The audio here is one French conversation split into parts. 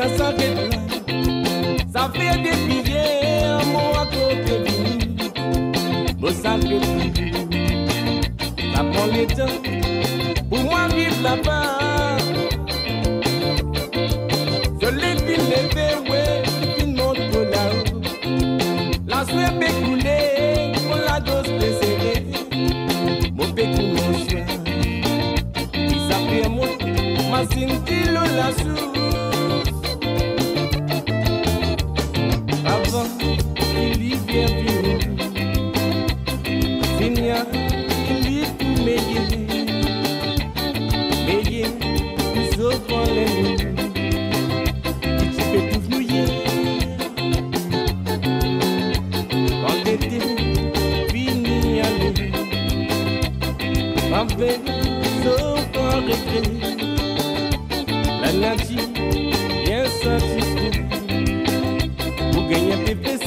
ça s'arrête là. Ça fait des billets, moi à côté de nous. Bon, ça fait plus. Ça prend le temps pour moi vivre là-bas. Je l'ai vu lever, ouais, une montre là-haut. La soirée peut couler, pour la dose préservée. Mon pécou mon chien. Il s'appelle moi, ma cintille la source. Avant, il y vient vivre. Seigneur, il y tout meilleur. Meilleur, nous offrons les nuits. Tu peux tout fouiller. Quand l'été fini aller. Avec sauf un regret. La nature bien satisfaite. Pour gagner tes plaisirs.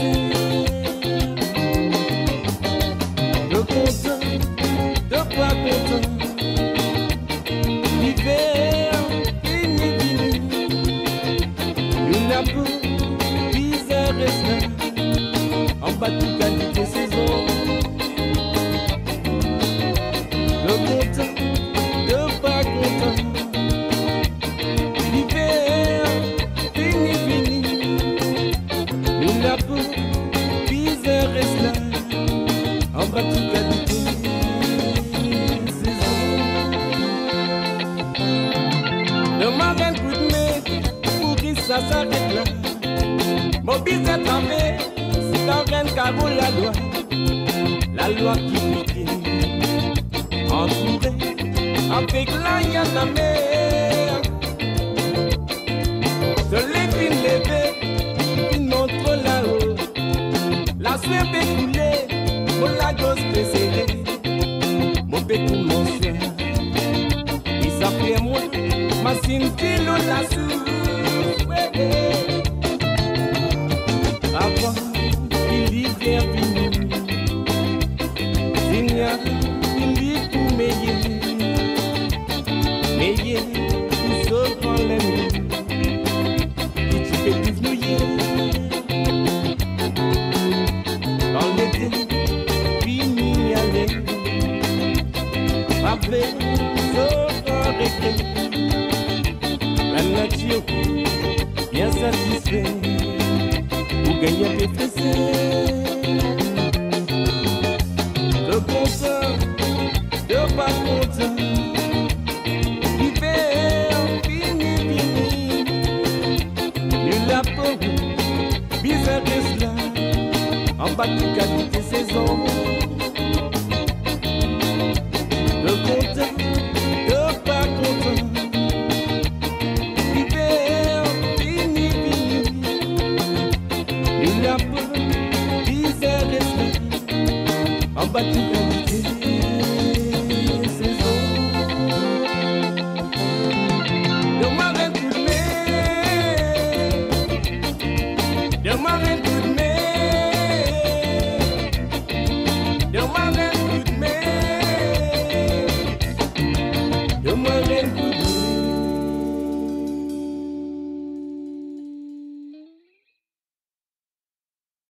De content, de pas content. L'hiver fini. Une nappe bizarre reste là. En bas de qualité saison. De content, de pas content. L'hiver fini. Une nappe bizarre reste là. En bas de qualité saison. Le marin coup de main, pour qui ça s'arrête là. Mon bis est tramé, c'est un reine carreau la loi qui pique. Entouré, avec la y'a la mer. Je l'ai vu lever, une montre là-haut. La sueur peut couler, pour la dose préservée. Mon pécou mon chien. Il s'appelle moi, ma cintille la source. Avant, il y vient venu. Seigneur, il y tout meilleur. Meilleur, nous offrons les nuits. Et tu peux tout fouiller. Dans l'été, fini aller. Avec sauf un regret. La nature bien satisfaite. Pour gagner tes plaisirs. De content, de pas content. L'hiver fini. Nul la peau, bizarre reste là. En bas de qualité saison.